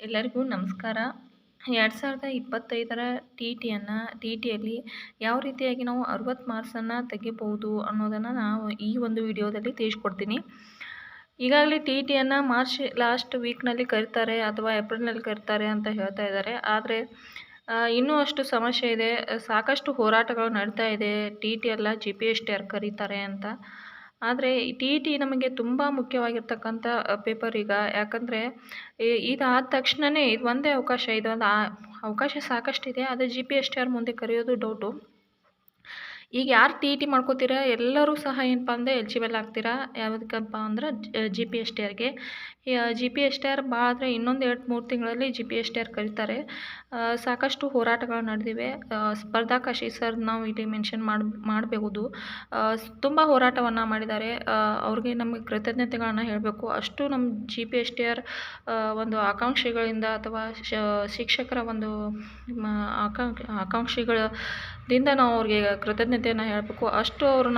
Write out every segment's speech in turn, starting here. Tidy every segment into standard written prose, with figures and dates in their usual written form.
ಎಲ್ಲರಿಗೂ ನಮಸ್ಕಾರ. 2025ರ ಟಿ ಟಿಯಲ್ಲಿ ಯಾವ ರೀತಿಯಾಗಿ ನಾವು 60 ಮಾರ್ಕ್ಸನ್ನು ತೆಗಿಬೋದು ಅನ್ನೋದನ್ನು ನಾವು ಈ ಒಂದು ವಿಡಿಯೋದಲ್ಲಿ ತಿಳಿಸ್ಕೊಡ್ತೀನಿ. ಈಗಾಗಲೇ ಟಿಯನ್ನು ಮಾರ್ಚ್ ಲಾಸ್ಟ್ ವೀಕ್ನಲ್ಲಿ ಕರೀತಾರೆ ಅಥವಾ ಏಪ್ರಿಲ್ನಲ್ಲಿ ಕರೀತಾರೆ ಅಂತ ಹೇಳ್ತಾ ಇದ್ದಾರೆ. ಆದರೆ ಇನ್ನೂ ಅಷ್ಟು ಸಮಸ್ಯೆ ಇದೆ. ಸಾಕಷ್ಟು ಹೋರಾಟಗಳು ನಡೀತಾ ಇದೆ. ಟಿ ಅಲ್ಲ GPSTR ಕರೀತಾರೆ ಅಂತ. ಆದರೆ ಟಿ ನಮಗೆ ತುಂಬ ಮುಖ್ಯವಾಗಿರ್ತಕ್ಕಂಥ ಪೇಪರ್ ಈಗ. ಯಾಕಂದರೆ ಇದಾದ ತಕ್ಷಣವೇ ಇದು ಒಂದೇ ಅವಕಾಶ, ಇದೊಂದು ಅವಕಾಶ ಸಾಕಷ್ಟಿದೆ. ಆದರೆ GPSTR ಮುಂದೆ ಕರೆಯೋದು ಡೌಟು. ಈಗ ಯಾರು ಟಿ ಮಾಡ್ಕೋತೀರಾ ಎಲ್ಲರೂ ಸಹ ಏನಪ್ಪ ಅಂದರೆ ಎಲಿಜಿಬಲ್ ಆಗ್ತೀರಾ. ಯಾವುದಕ್ಕಪ್ಪ ಅಂದ್ರೆ GPSTRಗೆ. GPSTR ಭಾಳ ಆದರೆ ಇನ್ನೊಂದು 2-3 ತಿಂಗಳಲ್ಲಿ GPSTR ಕರೀತಾರೆ. ಸಾಕಷ್ಟು ಹೋರಾಟಗಳು ನಡೆದಿವೆ. ಸ್ಪರ್ಧಾಕಾಶಿ ಸರ್ ನಾವು ಇಲ್ಲಿ ಮೆನ್ಷನ್ ಮಾಡಬಹುದು. ತುಂಬ ಹೋರಾಟವನ್ನು ಮಾಡಿದ್ದಾರೆ. ಅವ್ರಿಗೆ ನಮಗೆ ಕೃತಜ್ಞತೆಗಳನ್ನು ಹೇಳಬೇಕು. ಅಷ್ಟು ನಮ್ಮ GPSTR ಒಂದು ಆಕಾಂಕ್ಷಿಗಳಿಂದ ಅಥವಾ ಶಿಕ್ಷಕರ ಒಂದು ಆಕಾಂಕ್ಷಿಗಳಿಂದ ನಾವು ಅವ್ರಿಗೆ ಕೃತಜ್ಞತೆಯನ್ನು ಹೇಳಬೇಕು. ಅಷ್ಟು ಅವರು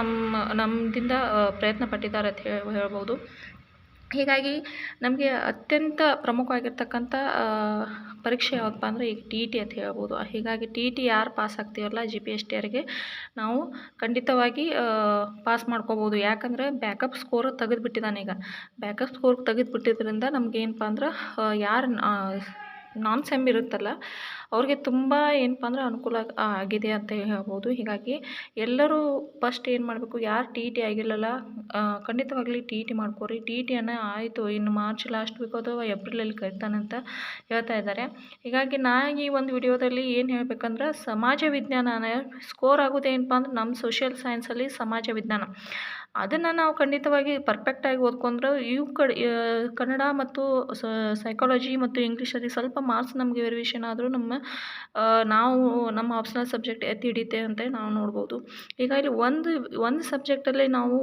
ನಮ್ಮದಿಂದ ಪ್ರಯತ್ನ ಪಟ್ಟಿದ್ದಾರೆ ಅಂತ ಹೇಳ್ಬೋದು. ಹೀಗಾಗಿ ನಮಗೆ ಅತ್ಯಂತ ಪ್ರಮುಖವಾಗಿರ್ತಕ್ಕಂಥ ಪರೀಕ್ಷೆ ಯಾವುದಪ್ಪ ಅಂದರೆ ಈಗ ಟಿ ಅಂತ ಹೇಳ್ಬೋದು. ಹೀಗಾಗಿ ಟಿ ಯಾರು ಪಾಸ್ ಆಗ್ತೀವಲ್ಲ GPSTRಗೆ ನಾವು ಖಂಡಿತವಾಗಿ ಪಾಸ್ ಮಾಡ್ಕೋಬೋದು. ಯಾಕಂದರೆ ಬ್ಯಾಕಪ್ ಸ್ಕೋರ್ ತೆಗೆದುಬಿಟ್ಟಿದ್ದಾನೆ. ಈಗ ಬ್ಯಾಕಪ್ ಸ್ಕೋರ್ ತೆಗೆದುಬಿಟ್ಟಿದ್ರಿಂದ ನಮ್ಗೆ ಏನಪ್ಪ ಅಂದ್ರೆ ಯಾರು ನಾನ್ ಸೆಮ್ ಇರುತ್ತಲ್ಲ ಅವ್ರಿಗೆ ತುಂಬ ಏನಪ್ಪ ಅಂದ್ರೆ ಅನುಕೂಲ ಆಗಿದೆ ಅಂತ ಹೇಳ್ಬೋದು. ಹೀಗಾಗಿ ಎಲ್ಲರೂ ಫಸ್ಟ್ ಏನು ಮಾಡಬೇಕು, ಯಾರು ಟಿ ಆಗಿಲ್ಲಲ್ಲ ಖಂಡಿತವಾಗ್ಲಿ ಟಿ ಮಾಡ್ಕೋರಿ. ಟಿಯನ್ನು ಆಯಿತು ಇನ್ನು ಮಾರ್ಚ್ ಲಾಸ್ಟ್ ವೀಕ್ ಅಥವಾ ಏಪ್ರಿಲಲ್ಲಿ ಕರಿತಾನಂತ ಹೇಳ್ತಾ ಇದ್ದಾರೆ. ಹೀಗಾಗಿ ನಾನು ಈ ಒಂದು ವಿಡಿಯೋದಲ್ಲಿ ಏನು ಹೇಳಬೇಕಂದ್ರೆ ಸಮಾಜ ವಿಜ್ಞಾನ ಸ್ಕೋರ್ ಆಗೋದೇನಪ್ಪ ಅಂದ್ರೆ ನಮ್ಮ ಸೋಷಿಯಲ್ ಸೈನ್ಸಲ್ಲಿ ಸಮಾಜ ವಿಜ್ಞಾನ ಅದನ್ನು ನಾವು ಖಂಡಿತವಾಗಿ ಪರ್ಫೆಕ್ಟಾಗಿ ಓದ್ಕೊಂಡ್ರೆ ಕನ್ನಡ ಮತ್ತು ಸೈಕಾಲಜಿ ಮತ್ತು ಇಂಗ್ಲೀಷಲ್ಲಿ ಸ್ವಲ್ಪ ಮಾರ್ಕ್ಸ್ ನಮಗೆ ವೇರಿಯೇಷನ್ ಆದರೂ ನಮ್ಮ ಆಪ್ಷನಲ್ ಸಬ್ಜೆಕ್ಟ್ ಎತ್ತಿ ಹಿಡಿತೆ ಅಂತ ನಾವು ನೋಡ್ಬೋದು. ಹೀಗಾಗಿ ಒಂದು ಸಬ್ಜೆಕ್ಟಲ್ಲಿ ನಾವು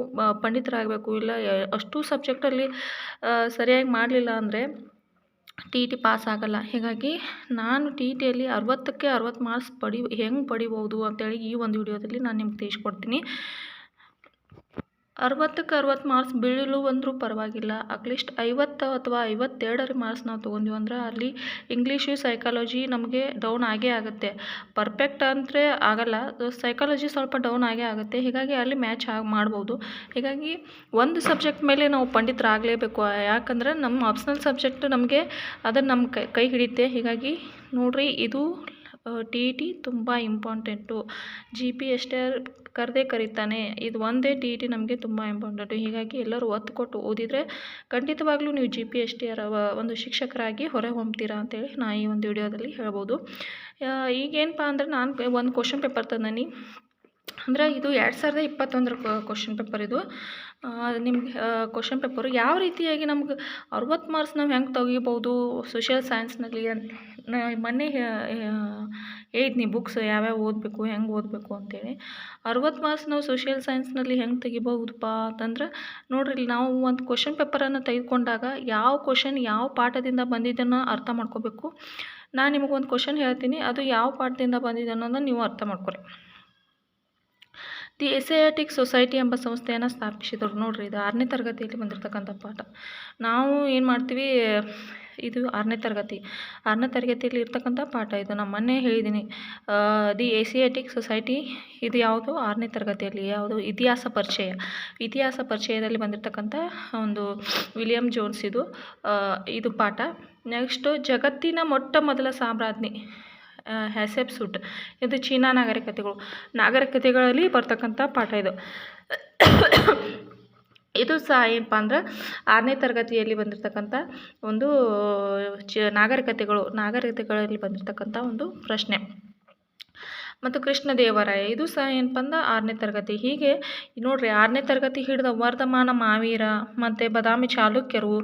ಪಂಡಿತರಾಗಬೇಕು. ಇಲ್ಲ ಅಷ್ಟು ಸಬ್ಜೆಕ್ಟಲ್ಲಿ ಸರಿಯಾಗಿ ಮಾಡಲಿಲ್ಲ ಅಂದರೆ ಟಿ ಪಾಸ್ ಆಗಲ್ಲ. ಹೀಗಾಗಿ ನಾನು ಟಿಯಲ್ಲಿ 60ಕ್ಕೆ 60 ಮಾರ್ಕ್ಸ್ ಹೆಂಗೆ ಪಡಿಬೋದು ಅಂತೇಳಿ ಈ ಒಂದು ವಿಡಿಯೋದಲ್ಲಿ ನಾನು ನಿಮ್ಗೆ ತಿಳಿಸ್ಕೊಡ್ತೀನಿ. 60ಕ್ಕೆ 60 ಮಾರ್ಕ್ಸ್ ಬೀಳಲು ಅಂದರೂ ಪರವಾಗಿಲ್ಲ. ಅಟ್ಲೀಸ್ಟ್ 50 ಅಥವಾ 52 ಮಾರ್ಕ್ಸ್ ನಾವು ತೊಗೊಂಡ್ವಿ ಅಂದ್ರೆ ಅಲ್ಲಿ ಇಂಗ್ಲೀಷು ಸೈಕಾಲಜಿ ನಮಗೆ ಡೌನ್ ಆಗೇ ಆಗುತ್ತೆ. ಪರ್ಫೆಕ್ಟ್ ಅಂದರೆ ಆಗಲ್ಲ, ಸೈಕಾಲಜಿ ಸ್ವಲ್ಪ ಡೌನ್ ಆಗೇ ಆಗುತ್ತೆ. ಹೀಗಾಗಿ ಅಲ್ಲಿ ಮ್ಯಾಚ್ ಮಾಡ್ಬೋದು. ಹೀಗಾಗಿ ಒಂದು ಸಬ್ಜೆಕ್ಟ್ ಮೇಲೆ ನಾವು ಪಂಡಿತರಾಗಲೇಬೇಕು. ಯಾಕಂದರೆ ನಮ್ಮ ಆಪ್ಷನಲ್ ಸಬ್ಜೆಕ್ಟ್ ನಮಗೆ ಅದನ್ನು ನಮ್ಮ ಕೈ ಹಿಡಿಯುತ್ತೆ. ಹೀಗಾಗಿ ನೋಡಿರಿ, ಇದು ಟಿ ತುಂಬ ಇಂಪಾರ್ಟೆಂಟು. GPSTR ಕರೀತಾನೆ. ಇದು ಒಂದೇ ಟಿ ನಮಗೆ ತುಂಬ ಇಂಪಾರ್ಟೆಂಟು. ಹೀಗಾಗಿ ಎಲ್ಲರೂ ಒತ್ತು ಕೊಟ್ಟು ಓದಿದರೆ ಖಂಡಿತವಾಗ್ಲೂ ನೀವು GPSTR ಒಂದು ಶಿಕ್ಷಕರಾಗಿ ಹೊರ ಹೊಮ್ತೀರಾ ಅಂತೇಳಿ ನಾನು ಈ ಒಂದು ವಿಡಿಯೋದಲ್ಲಿ ಹೇಳ್ಬೋದು. ಈಗೇನಪ್ಪ ಅಂದ್ರೆ ನಾನು ಒಂದು ಕ್ವಶನ್ ಪೇಪರ್ ತಂದೀನಿ. ಅಂದರೆ ಇದು 2021ರ ಕ್ವಶನ್ ಪೇಪರ್. ಇದು ನಿಮ್ಗೆ ಕ್ವಶನ್ ಪೇಪರು ಯಾವ ರೀತಿಯಾಗಿ ನಮ್ಗೆ 60 ಮಾರ್ಕ್ಸ್ ನಾವು ಹೆಂಗೆ ತೆಗಿಬೋದು ಸೋಷಿಯಲ್ ಸೈನ್ಸ್ನಲ್ಲಿ ಮೊನ್ನೆ ಹೇಳಿದ್ನಿ ಬುಕ್ಸ್ ಯಾವ್ಯಾವ ಓದಬೇಕು, ಹೆಂಗೆ ಓದಬೇಕು ಅಂತೇಳಿ. 60 ಮಾರ್ಕ್ಸ್ ನಾವು ಸೋಷಿಯಲ್ ಸೈನ್ಸ್ನಲ್ಲಿ ಹೆಂಗೆ ತೆಗಿಬಹುದಪ್ಪ ಅಂತಂದ್ರೆ ನೋಡ್ರಿ, ನಾವು ಒಂದು ಕ್ವಶನ್ ಪೇಪರನ್ನು ತೆಗೆದುಕೊಂಡಾಗ ಯಾವ ಕ್ವಶನ್ ಯಾವ ಪಾಠದಿಂದ ಬಂದಿದ್ದನ್ನು ಅರ್ಥ ಮಾಡ್ಕೋಬೇಕು. ನಾನು ನಿಮಗೊಂದು ಕ್ವಶನ್ ಹೇಳ್ತೀನಿ, ಅದು ಯಾವ ಪಾಠದಿಂದ ಬಂದಿದೆ ಅನ್ನೋದನ್ನು ನೀವು ಅರ್ಥ ಮಾಡ್ಕೊರಿ. ದಿ ಏಸಿಯಾಟಿಕ್ ಸೊಸೈಟಿ ಎಂಬ ಸಂಸ್ಥೆಯನ್ನು ಸ್ಥಾಪಿಸಿದರು. ನೋಡ್ರಿ, ಇದು 6ನೇ ತರಗತಿಯಲ್ಲಿ ಬಂದಿರತಕ್ಕಂಥ ಪಾಠ. ನಾವು ಏನು ಮಾಡ್ತೀವಿ, ಇದು 6ನೇ ತರಗತಿಯಲ್ಲಿ ಇರ್ತಕ್ಕಂಥ ಪಾಠ. ಇದು ನಾನು ಮೊನ್ನೆ ಹೇಳಿದ್ದೀನಿ. ದಿ ಏಸಿಯಾಟಿಕ್ ಸೊಸೈಟಿ ಇದು ಯಾವುದು 6ನೇ ತರಗತಿಯಲ್ಲಿ, ಯಾವುದು ಇತಿಹಾಸ ಪರಿಚಯದಲ್ಲಿ ಬಂದಿರತಕ್ಕಂಥ ಒಂದು ವಿಲಿಯಂ ಜೋನ್ಸ್ ಇದು ಪಾಠ. ನೆಕ್ಸ್ಟು ಜಗತ್ತಿನ ಮೊಟ್ಟ ಮೊದಲ ಸಾಮ್ರಾಜ್ಞಿ ಹ್ಯಾಟ್ಷೆಪ್ಸುಟ್, ಇದು ಚೀನಾ ನಾಗರಿಕತೆಗಳಲ್ಲಿ ಬರ್ತಕ್ಕಂಥ ಪಾಠ. ಇದು ಸಹ ಏನಪ್ಪ ಅಂದ್ರೆ 6ನೇ ತರಗತಿಯಲ್ಲಿ ಬಂದಿರತಕ್ಕಂಥ ಒಂದು ನಾಗರಿಕತೆಗಳಲ್ಲಿ ಬಂದಿರತಕ್ಕಂಥ ಒಂದು ಪ್ರಶ್ನೆ. ಮತ್ತು ಕೃಷ್ಣದೇವರಾಯ ಇದು ಸಹ ಏನಪ್ಪ ಅಂದ್ರೆ 6ನೇ ತರಗತಿ. ಹೀಗೆ ನೋಡ್ರಿ, 6ನೇ ತರಗತಿ ಹಿಡಿದ ವರ್ಧಮಾನ ಮಾವೀರ ಮತ್ತು ಬಾದಾಮಿ ಚಾಲುಕ್ಯರು,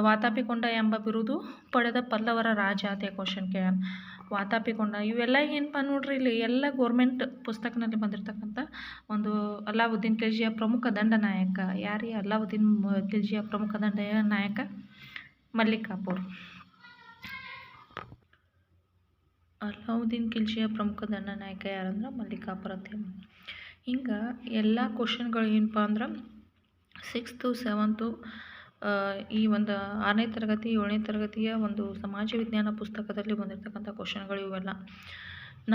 ವಾತಾಪಿಕೊಂಡ ಎಂಬ ಬಿರುದು ಪಡೆದ ಪಲ್ಲವರ ರಾಜ ಅಂತ ಕ್ವಶನ್ ಕೇಳ. ವಾತಾಪಿಕೊಂಡ ಇವೆಲ್ಲ ಏನಪ್ಪ ನೋಡ್ರಿ, ಇಲ್ಲಿ ಎಲ್ಲ ಗೋರ್ಮೆಂಟ್ ಪುಸ್ತಕನಲ್ಲಿ ಬಂದಿರತಕ್ಕಂಥ ಒಂದು ಅಲಾವುದ್ದೀನ್ ಖಿಲ್ಜಿಯ ಪ್ರಮುಖ ದಂಡನಾಯಕ. ಯಾರೇ ಅಲಾವುದ್ದೀನ್ ಖಿಲ್ಜಿಯ ಪ್ರಮುಖ ದಂಡನಾಯಕ? ಮಲ್ಲಿಕಾಪುರ್. ಅಲಾವುದ್ದೀನ್ ಖಿಲ್ಜಿಯ ಪ್ರಮುಖ ದಂಡನಾಯಕ ಯಾರಂದ್ರೆ ಮಲ್ಲಿಕಾಪುರ ಅಂತ ಹೇಳಿ. ಹಿಂಗೆ ಎಲ್ಲ ಕ್ವಶನ್ಗಳು ಏನಪ್ಪ ಅಂದ್ರೆ 6th 7th ಈ ಒಂದು 6ನೇ ತರಗತಿ 7ನೇ ತರಗತಿಯ ಒಂದು ಸಮಾಜ ವಿಜ್ಞಾನ ಪುಸ್ತಕದಲ್ಲಿ ಬಂದಿರತಕ್ಕಂಥ ಕ್ವಶನ್ಗಳು ಇವೆಲ್ಲ.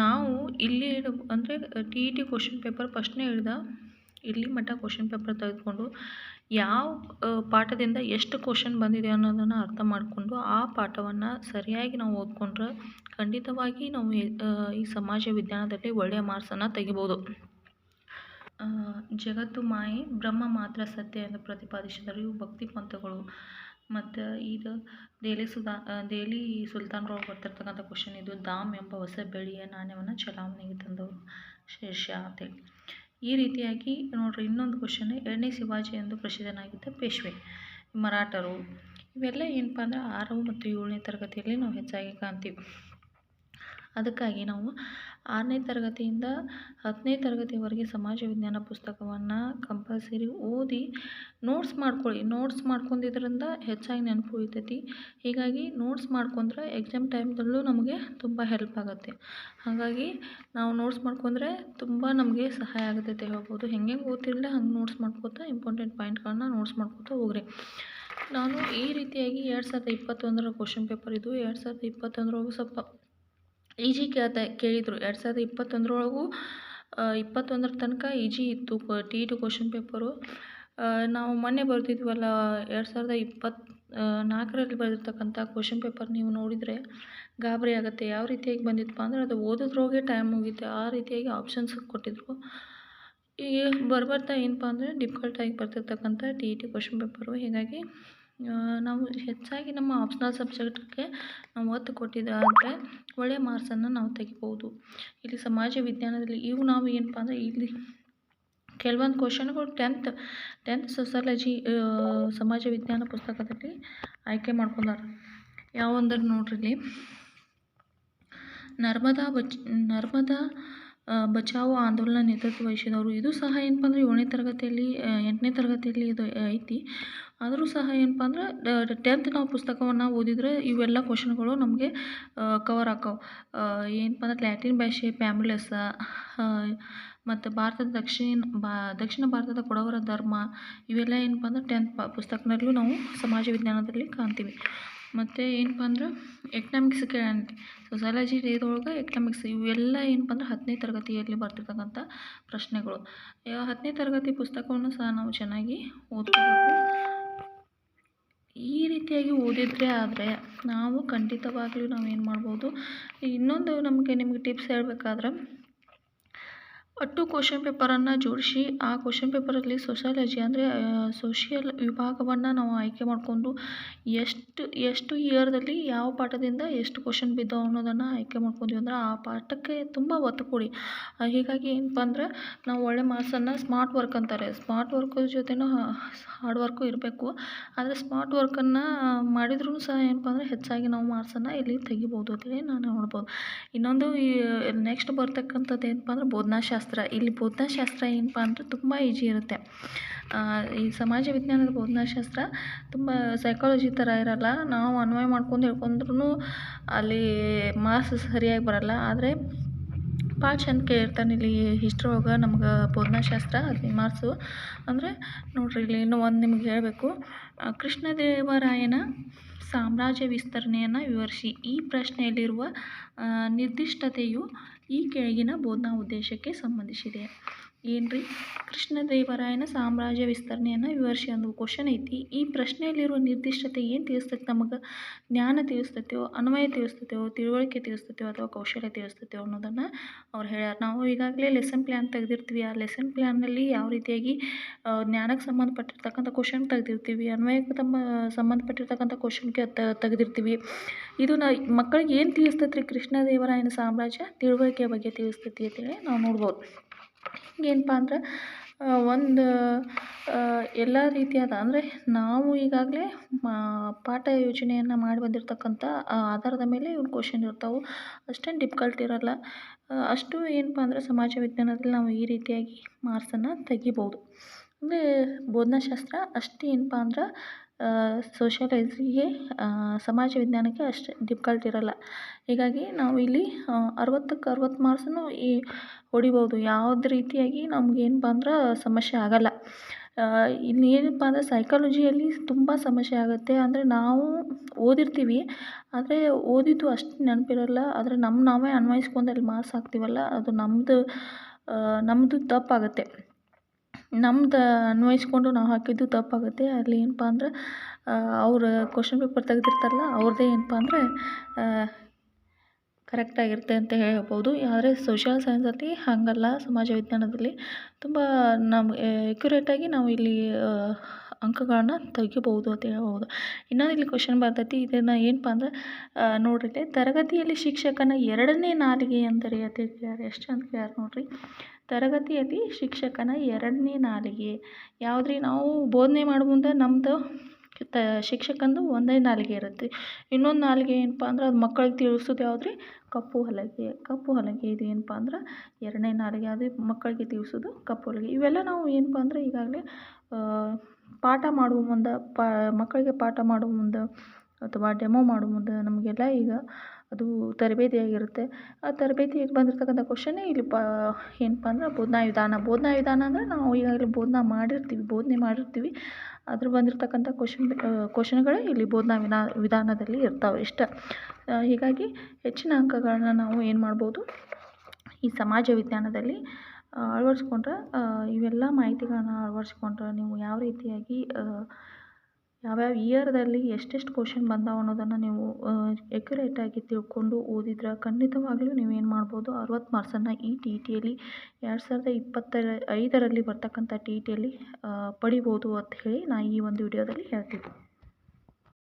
ನಾವು ಇಲ್ಲಿ ಅಂದರೆ T E T question paper ಫಸ್ಟ್ನೇ ಹಿಡ್ದು ಇಲ್ಲಿ ಮಟ್ಟ ಕ್ವಶನ್ ಪೇಪರ್ ತೆಗೆದುಕೊಂಡು ಯಾವ ಪಾಠದಿಂದ ಎಷ್ಟು ಕ್ವಶನ್ ಬಂದಿದೆ ಅನ್ನೋದನ್ನು ಅರ್ಥ ಮಾಡಿಕೊಂಡು ಆ ಪಾಠವನ್ನು ಸರಿಯಾಗಿ ನಾವು ಓದ್ಕೊಂಡ್ರೆ ಖಂಡಿತವಾಗಿ ನಾವು ಈ ಸಮಾಜ ವಿಜ್ಞಾನದಲ್ಲಿ ಒಳ್ಳೆಯ ಮಾರ್ಕ್ಸನ್ನು ತೆಗಿಬೋದು. ಜಗತ್ತು ಮಾಯೆ, ಬ್ರಹ್ಮ ಮಾತ್ರ ಸತ್ಯ ಎಂದು ಪ್ರತಿಪಾದಿಸಿದರು. ಇವು ಭಕ್ತಿ ಪಂಥಗಳು. ಮತ್ತು ಇದು ದೆಹಲಿ ಸುಲ್ತಾನ್ರೊಳಗೆ ಬರ್ತಿರ್ತಕ್ಕಂಥ ಕ್ವಶನ್ ಇದು. ದಾಮ್ ಎಂಬ ಹೊಸ ಬೆಳ್ಳಿಯ ನಾಣ್ಯವನ್ನು ಚಲಾವಣೆಗೆ ತಂದವರು ಶೇರ್ಷಾ ಅಂತೇಳಿ. ಈ ರೀತಿಯಾಗಿ ನೋಡ್ರಿ ಇನ್ನೊಂದು ಕ್ವಶನ್, 2ನೇ ಶಿವಾಜಿ ಎಂದು ಪ್ರಸಿದ್ಧನಾಗಿದ್ದ ಪೇಶ್ವೆ ಮರಾಠರು. ಇವೆಲ್ಲ ಏನಪ್ಪ ಅಂದರೆ 6 ಮತ್ತು 7ನೇ ತರಗತಿಯಲ್ಲಿ ನಾವು ಹೆಚ್ಚಾಗಿ ಕಾಣ್ತೀವಿ. ಅದಕ್ಕಾಗಿ ನಾವು 6ನೇ ತರಗತಿಯಿಂದ 10ನೇ ತರಗತಿವರೆಗೆ ಸಮಾಜ ವಿಜ್ಞಾನ ಪುಸ್ತಕವನ್ನು ಕಂಪಲ್ಸರಿ ಓದಿ ನೋಟ್ಸ್ ಮಾಡ್ಕೊಳ್ಳಿ. ನೋಟ್ಸ್ ಮಾಡ್ಕೊಂಡಿದ್ರಿಂದ ಹೆಚ್ಚಾಗಿ ನೆನಪು ಉಳಿತೈತಿ. ಹೀಗಾಗಿ ನೋಟ್ಸ್ ಮಾಡ್ಕೊಂಡ್ರೆ ಎಕ್ಸಾಮ್ ಟೈಮ್ದಲ್ಲೂ ನಮಗೆ ತುಂಬ ಹೆಲ್ಪ್ ಆಗುತ್ತೆ. ಹಾಗಾಗಿ ನಾವು ನೋಟ್ಸ್ ಮಾಡ್ಕೊಂಡ್ರೆ ತುಂಬ ನಮಗೆ ಸಹಾಯ ಆಗುತ್ತೈತೆ ಹೇಳ್ಬೋದು. ಹೆಂಗೆ ಓದ್ತಿರಲಿಲ್ಲ ಹಂಗೆ ನೋಟ್ಸ್ ಮಾಡ್ಕೋತಾ ಇಂಪಾರ್ಟೆಂಟ್ ಪಾಯಿಂಟ್ಗಳನ್ನ ನೋಟ್ಸ್ ಮಾಡ್ಕೋತಾ ಹೋಗ್ರಿ. ನಾನು ಈ ರೀತಿಯಾಗಿ 2021ರ ಕ್ವಶನ್ ಪೇಪರ್ ಇದು. 2021ರೊಳಗೂ ಸ್ವಲ್ಪ ಈಜಿ ಕೇಳಿದರು. 2021ರೊಳಗೂ 21ರ ತನಕ ಈಜಿ ಇತ್ತು T E T question paper. ನಾವು ಮೊನ್ನೆ ಬರ್ತಿದ್ವಲ್ಲ 2024ರಲ್ಲಿ ಬರೆದಿರ್ತಕ್ಕಂಥ ಕ್ವಶನ್ ಪೇಪರ್ ನೀವು ನೋಡಿದರೆ ಗಾಬರಿ ಆಗುತ್ತೆ. ಯಾವ ರೀತಿಯಾಗಿ ಬಂದಿತ್ತಪ್ಪ ಅಂದರೆ ಅದು ಓದೋದ್ರೊಳಗೆ ಟೈಮ್ ಮುಗೀತು. ಆ ರೀತಿಯಾಗಿ ಆಪ್ಷನ್ಸ್ ಕೊಟ್ಟಿದ್ರು. ಈಗ ಬರ್ತಾ ಏನಪ್ಪ ಅಂದರೆ ಡಿಫಿಕಲ್ಟಾಗಿ ಬರ್ತಿರ್ತಕ್ಕಂಥ T E T question paper. ಹೀಗಾಗಿ ನಾವು ಹೆಚ್ಚಾಗಿ ನಮ್ಮ ಆಪ್ಷನಲ್ ಸಬ್ಜೆಕ್ಟ್ಗೆ ನಾವು ಒತ್ತು ಕೊಟ್ಟಿದ್ದಾದರೆ ಒಳ್ಳೆಯ ಮಾರ್ಕ್ಸನ್ನು ನಾವು ತೆಗಿಬೋದು. ಇಲ್ಲಿ ಸಮಾಜ ವಿಜ್ಞಾನದಲ್ಲಿ ಇವು ನಾವು ಏನಪ್ಪ ಅಂದರೆ ಇಲ್ಲಿ ಕೆಲವೊಂದು ಕ್ವಶನ್ಗಳು 10th ಸೋಸಾಲಜಿ ಸಮಾಜ ವಿಜ್ಞಾನ ಪುಸ್ತಕದಲ್ಲಿ ಆಯ್ಕೆ ಮಾಡ್ಕೊಂಡಾರ. ಯಾವಂದ್ರೆ ನೋಡ್ರಿ ಇಲ್ಲಿ ನರ್ಮದಾ ಬಚಾವೋ ಆಂದೋಲನ ನೇತೃತ್ವ ವಹಿಸಿದವರು. ಇದು ಸಹ ಏನಪ್ಪ ಅಂದರೆ 7ನೇ ತರಗತಿಯಲ್ಲಿ 8ನೇ ತರಗತಿಯಲ್ಲಿ ಇದು ಐತಿ. ಆದರೂ ಸಹ ಏನಪ್ಪ ಅಂದ್ರೆ 10th ನಾವು ಪುಸ್ತಕವನ್ನು ಓದಿದರೆ ಇವೆಲ್ಲ ಕ್ವಶನ್ಗಳು ನಮಗೆ ಕವರ್ ಆಕ್ಕವು. ಏನಪ್ಪ ಅಂದ್ರೆ ಲ್ಯಾಟಿನ್ ಭಾಷೆ, ಪ್ಯಾಮ್ಯುಲಸ್ ಮತ್ತು ಭಾರತದ ದಕ್ಷಿಣ ಭಾರತದ ಕೊಡವರ ಧರ್ಮ, ಇವೆಲ್ಲ ಏನಪ್ಪ ಅಂದ್ರೆ 10th ಪುಸ್ತಕದಲ್ಲೂ ನಾವು ಸಮಾಜ ವಿಜ್ಞಾನದಲ್ಲಿ ಕಾಣ್ತೀವಿ. ಮತ್ತು ಏನಪ್ಪ ಅಂದ್ರೆ ಎಕನಾಮಿಕ್ಸ್ ಕೇಳಂತೆ, ಸೋಸಾಲಜಿ ಇದ್ರೊಳಗೆ ಎಕನಾಮಿಕ್ಸ್ ಇವೆಲ್ಲ ಏನಪ್ಪ ಅಂದ್ರೆ 10ನೇ ತರಗತಿಯಲ್ಲಿ ಬರ್ತಿರ್ತಕ್ಕಂಥ ಪ್ರಶ್ನೆಗಳು. 10ನೇ ತರಗತಿ ಪುಸ್ತಕವನ್ನು ಸಹ ನಾವು ಚೆನ್ನಾಗಿ ಓದ್ಕೋಬೇಕು. ಈ ರೀತಿಯಾಗಿ ಓದಿದರೆ ಆದರೆ ನಾವು ಖಂಡಿತವಾಗ್ಲೂ ನಾವೇನು ಮಾಡ್ಬೋದು. ಇನ್ನೊಂದು ನಿಮಗೆ ಟಿಪ್ಸ್ ಹೇಳಬೇಕಾದ್ರೆ ಒಟ್ಟು ಕ್ವಶನ್ ಪೇಪರನ್ನು ಜೋಡಿಸಿ ಆ ಕ್ವಶನ್ ಪೇಪರಲ್ಲಿ ಸೋಷಾಲಜಿ ಅಂದರೆ ಸೋಷಿಯಲ್ ವಿಭಾಗವನ್ನು ನಾವು ಆಯ್ಕೆ ಮಾಡಿಕೊಂಡು ಎಷ್ಟು ಇಯರ್ದಲ್ಲಿ ಯಾವ ಪಾಠದಿಂದ ಎಷ್ಟು ಕ್ವಶನ್ ಬಿದ್ದಾವೆ ಅನ್ನೋದನ್ನು ಆಯ್ಕೆ ಮಾಡ್ಕೊಂಡ್ವಿ ಅಂದ್ರೆ ಆ ಪಾಠಕ್ಕೆ ತುಂಬ ಒತ್ತು ಕೊಡಿ. ಹೀಗಾಗಿ ಏನಪ್ಪ ಅಂದ್ರೆ ನಾವು ಒಳ್ಳೆ ಮಾರ್ಕ್ಸನ್ನು ಸ್ಮಾರ್ಟ್ ವರ್ಕ್ ಅಂತಾರೆ. ಸ್ಮಾರ್ಟ್ ವರ್ಕ್ ಜೊತೆನೂ ಹಾರ್ಡ್ ವರ್ಕು ಇರಬೇಕು. ಆದರೆ ಸ್ಮಾರ್ಟ್ ವರ್ಕನ್ನು ಮಾಡಿದ್ರೂ ಸಹ ಏನಪ್ಪ ಅಂದರೆ ಹೆಚ್ಚಾಗಿ ನಾವು ಮಾರ್ಕ್ಸನ್ನು ಇಲ್ಲಿ ತೆಗಿಬೋದು ಅಂತೇಳಿ ನಾನು ನೋಡ್ಬೋದು. ಇನ್ನೊಂದು ಈ ನೆಕ್ಸ್ಟ್ ಬರ್ತಕ್ಕಂಥದ್ದು ಏನಪ್ಪ ಅಂದ್ರೆ ಬೋಧನಾಶಾಸ್ತ್ರ. ಇಲ್ಲಿ ಬೋಧನಾಶಾಸ್ತ್ರ ಏನಪ್ಪ ಅಂದರೆ ತುಂಬ ಈಜಿ ಇರುತ್ತೆ. ಈ ಸಮಾಜ ವಿಜ್ಞಾನದ ಬೋಧನಾಶಾಸ್ತ್ರ ತುಂಬ ಸೈಕಾಲಜಿ ಥರ ಇರಲ್ಲ. ನಾವು ಅನ್ವಯ ಮಾಡ್ಕೊಂಡು ಹೇಳ್ಕೊಂಡ್ರೂ ಅಲ್ಲಿ ಮಾರ್ಕ್ಸ್ ಸರಿಯಾಗಿ ಬರಲ್ಲ. ಆದರೆ ಭಾಳ ಚಂದ ಕೇಳಿರ್ತಾನೆ ಇಲ್ಲಿ ಹಿಸ್ಟ್ರಿ ಒಳಗೆ ನಮ್ಗೆ ಬೋಧನಾಶಾಸ್ತ್ರ 15 ಮಾರ್ಕ್ಸು. ಅಂದರೆ ನೋಡ್ರಿ ಇಲ್ಲಿ ಇನ್ನೂ ಒಂದು ನಿಮ್ಗೆ ಹೇಳಬೇಕು. ಕೃಷ್ಣದೇವರಾಯನ ಸಾಮ್ರಾಜ್ಯ ವಿಸ್ತರಣೆಯನ್ನು ವಿವರಿಸಿ. ಈ ಪ್ರಶ್ನೆಯಲ್ಲಿರುವ ನಿರ್ದಿಷ್ಟತೆಯು ಈ ಕೆಳಗಿನ ಬೋಧನಾ ಉದ್ದೇಶಕ್ಕೆ ಸಂಬಂಧಿಸಿದೆ. ಏನ್ರಿ ಕೃಷ್ಣದೇವರಾಯನ ಸಾಮ್ರಾಜ್ಯ ವಿಸ್ತರಣೆಯನ್ನು ವಿವರಿಸಿ ಅನ್ನೋ ಕ್ವಶನ್ ಐತಿ. ಈ ಪ್ರಶ್ನೆಯಲ್ಲಿರುವ ನಿರ್ದಿಷ್ಟತೆ ಏನು ತಿಳಿಸ್ತೈತೆ ನಮಗೆ? ಜ್ಞಾನ ತಿಳಿಸ್ತೈತೆಯೋ, ಅನ್ವಯ ತಿಳಿಸ್ತೈತೆಯೋ, ತಿಳುವಳಿಕೆ ತಿಳಿಸ್ತೈತೆಯೋ ಅಥವಾ ಕೌಶಲ್ಯ ತಿಳಿಸ್ತೈತೆಯೋ ಅನ್ನೋದನ್ನು ಅವ್ರು ಹೇಳ್ಯಾರ. ನಾವು ಈಗಾಗಲೇ ಲೆಸನ್ ಪ್ಲ್ಯಾನ್ ತೆಗೆದಿರ್ತೀವಿ. ಆ ಲೆಸನ್ ಪ್ಲ್ಯಾನ್ನಲ್ಲಿ ಯಾವ ರೀತಿಯಾಗಿ ಜ್ಞಾನಕ್ಕೆ ಸಂಬಂಧಪಟ್ಟಿರ್ತಕ್ಕಂಥ ಕ್ವಶನ್ ತೆಗೆದಿರ್ತೀವಿ, ಅನ್ವಯಕ್ಕೆ ಸಂಬಂಧಪಟ್ಟಿರ್ತಕ್ಕಂಥ ಕ್ವಶನ್ಗೆ ತೆಗೆದಿರ್ತೀವಿ. ಇದು ಮಕ್ಕಳಿಗೆ ಏನು ತಿಳಿಸ್ತೈತೆ ರೀ ಕೃಷ್ಣದೇವರಾಯನ ಸಾಮ್ರಾಜ್ಯ? ತಿಳುವಳಿಕೆಯ ಬಗ್ಗೆ ತಿಳಿಸ್ತೈತಿ ಅಂತೇಳಿ ನಾವು ನೋಡ್ಬೋದು. ಏನಪ್ಪ ಅಂದ್ರೆ ಒಂದು ಎಲ್ಲ ರೀತಿಯಾದ ಅಂದರೆ ನಾವು ಈಗಾಗಲೇ ಪಾಠ ಯೋಜನೆಯನ್ನು ಮಾಡಿ ಬಂದಿರತಕ್ಕಂಥ ಆಧಾರದ ಮೇಲೆ ಇವ್ನ ಕ್ವಶನ್ ಇರ್ತಾವೆ. ಅಷ್ಟೇನು ಡಿಫಿಕಲ್ಟ್ ಇರೋಲ್ಲ. ಅಷ್ಟು ಏನಪ್ಪ ಅಂದರೆ ಸಮಾಜ ವಿಜ್ಞಾನದಲ್ಲಿ ನಾವು ಈ ರೀತಿಯಾಗಿ ಮಾರ್ಕ್ಸನ್ನು ತೆಗಿಬೋದು. ಅಂದರೆ ಬೋಧನಾಶಾಸ್ತ್ರ ಅಷ್ಟು ಏನಪ್ಪ ಅಂದ್ರೆ ಸೋಷಿಯಾಲಜಿಗೆ ಸಮಾಜ ವಿಜ್ಞಾನಕ್ಕೆ ಅಷ್ಟು ಡಿಫಿಕಲ್ಟ್ ಇರೋಲ್ಲ. ಹೀಗಾಗಿ ನಾವು ಇಲ್ಲಿ 60ಕ್ಕೆ 60 ಮಾರ್ಕ್ಸನ್ನು ಹೊಡಿಬೋದು. ಯಾವುದೇ ರೀತಿಯಾಗಿ ನಮ್ಗೇನಪ್ಪ ಅಂದ್ರೆ ಸಮಸ್ಯೆ ಆಗೋಲ್ಲ. ಇಲ್ಲಿ ಏನಪ್ಪ ಅಂದರೆ ಸೈಕಾಲಜಿಯಲ್ಲಿ ತುಂಬ ಸಮಸ್ಯೆ ಆಗುತ್ತೆ. ಅಂದರೆ ನಾವು ಓದಿರ್ತೀವಿ, ಆದರೆ ಓದಿದ್ದು ಅಷ್ಟು ನೆನಪಿರಲ್ಲ. ಆದರೆ ನಾವೇ ಅನ್ವಯಿಸ್ಕೊಂಡು ಅಲ್ಲಿ ಮಾರ್ಕ್ಸ್ ಹಾಕ್ತೀವಲ್ಲ, ಅದು ನಮ್ಮದು ತಪ್ಪಾಗುತ್ತೆ. ನಮ್ದು ಅನ್ವಯಿಸ್ಕೊಂಡು ನಾವು ಹಾಕಿದ್ದು ತಪ್ಪಾಗುತ್ತೆ. ಅಲ್ಲಿ ಏನಪ್ಪ ಅಂದ್ರೆ ಅವ್ರು ಕ್ವಶನ್ ಪೇಪರ್ ತೆಗೆದಿರ್ತಾರಲ್ಲ, ಅವ್ರದ್ದೇ ಏನಪ್ಪ ಅಂದರೆ ಕರೆಕ್ಟಾಗಿರುತ್ತೆ ಅಂತ ಹೇಳ್ಬೋದು. ಆದರೆ ಸೋಷಿಯಲ್ ಸೈನ್ಸಲ್ಲಿ ಹಾಗಲ್ಲ. ಸಮಾಜ ವಿಜ್ಞಾನದಲ್ಲಿ ತುಂಬ ಎಕ್ಯುರೇಟಾಗಿ ನಾವು ಇಲ್ಲಿ ಅಂಕಗಳನ್ನ ತೆಗಿಬೋದು ಅಂತ ಹೇಳ್ಬೋದು. ಇನ್ನೊಂದು ಇಲ್ಲಿ ಕ್ವಶನ್ ಬರ್ತೈತಿ. ಇದನ್ನು ಏನಪ್ಪ ಅಂದ್ರೆ ನೋಡ್ರಿ, ತರಗತಿಯಲ್ಲಿ ಶಿಕ್ಷಕನ ಎರಡನೇ ನಾಲಿಗೆ ಎಂದರೆ ಅಂತ ಕೇಳ್ಯಾರ. ಎಷ್ಟು ಅಂತ ಕೇಳ್ಯಾರ ನೋಡ್ರಿ. ತರಗತಿಯಲ್ಲಿ ಶಿಕ್ಷಕನ ಎರಡನೇ ನಾಲಿಗೆ ಯಾವುದ್ರಿ? ನಾವು ಬೋಧನೆ ಮಾಡೋ ಮುಂದೆ ನಮ್ಮದು ಶಿಕ್ಷಕಂದು ಒಂದೇ ನಾಲಿಗೆ ಇರುತ್ತೆ. ಇನ್ನೊಂದು ನಾಲಿಗೆ ಏನಪ್ಪ ಅಂದ್ರೆ ಅದು ಮಕ್ಕಳಿಗೆ ತಿಳಿಸೋದು ಯಾವುದ್ರಿ? ಕಪ್ಪು ಹಲಗೆ. ಕಪ್ಪು ಹಲಗೆ ಇದು ಏನಪ್ಪ ಅಂದ್ರೆ ಎರಡನೇ ನಾಲಿಗೆ. ಅದು ಮಕ್ಕಳಿಗೆ ತಿಳಿಸೋದು ಕಪ್ಪು ಹಲಗೆ. ಇವೆಲ್ಲ ನಾವು ಏನಪ್ಪ ಅಂದರೆ ಈಗಾಗಲೇ ಪಾಠ ಮಾಡುವ ಮುಂದೆ ಮಕ್ಕಳಿಗೆ ಪಾಠ ಮಾಡುವ ಮುಂದೆ ಅಥವಾ ಡೆಮೋ ಮಾಡುವ ಮುಂದೆ ನಮಗೆಲ್ಲ ಈಗ ಅದು ತರಬೇತಿಯಾಗಿರುತ್ತೆ. ಆ ತರಬೇತಿಯಲ್ಲಿ ಬಂದಿರತಕ್ಕಂಥ ಕ್ವಶನ್ನೇ ಇಲ್ಲಿ ಏನಪ್ಪ ಅಂದ್ರೆ ಬೋಧನಾ ವಿಧಾನ. ಬೋಧನಾ ವಿಧಾನ ಅಂದರೆ ನಾವು ಈಗಾಗಲೇ ಬೋಧನೆ ಮಾಡಿರ್ತೀವಿ. ಅದ್ರ ಬಂದಿರತಕ್ಕಂಥ ಕ್ವಶನ್ಗಳೇ ಇಲ್ಲಿ ಬೋಧನಾ ವಿಧಾನದಲ್ಲಿ ಇರ್ತಾವೆ ಇಷ್ಟ. ಹೀಗಾಗಿ ಹೆಚ್ಚಿನ ಅಂಕಗಳನ್ನ ನಾವು ಏನು ಮಾಡ್ಬೋದು, ಈ ಸಮಾಜ ವಿಜ್ಞಾನದಲ್ಲಿ ಅಳವಡಿಸ್ಕೊಂಡ್ರೆ, ಇವೆಲ್ಲ ಮಾಹಿತಿಗಳನ್ನ ಅಳವಡಿಸ್ಕೊಂಡ್ರೆ ನೀವು ಯಾವ ರೀತಿಯಾಗಿ ಯಾವ್ಯಾವ ಇಯರ್ದಲ್ಲಿ ಎಷ್ಟೆಷ್ಟು ಕ್ವಶನ್ ಬಂದಾವೆ ಅನ್ನೋದನ್ನು ನೀವು ಎಕ್ಯುರೇಟಾಗಿ ತಿಳ್ಕೊಂಡು ಓದಿದ್ರೆ ಖಂಡಿತವಾಗ್ಲೂ ನೀವೇನು ಮಾಡ್ಬೋದು, 60 ಮಾರ್ಕ್ಸನ್ನು ಈ ಟಿ ಇ ಟಿಯಲ್ಲಿ 2025ರಲ್ಲಿ ಬರ್ತಕ್ಕಂಥ ಟಿ ಇ ಟಿಯಲ್ಲಿ ಪಡಿಬೋದು ಅಂತ ಹೇಳಿ ನಾನು ಈ ಒಂದು ವಿಡಿಯೋದಲ್ಲಿ ಹೇಳ್ತೀನಿ.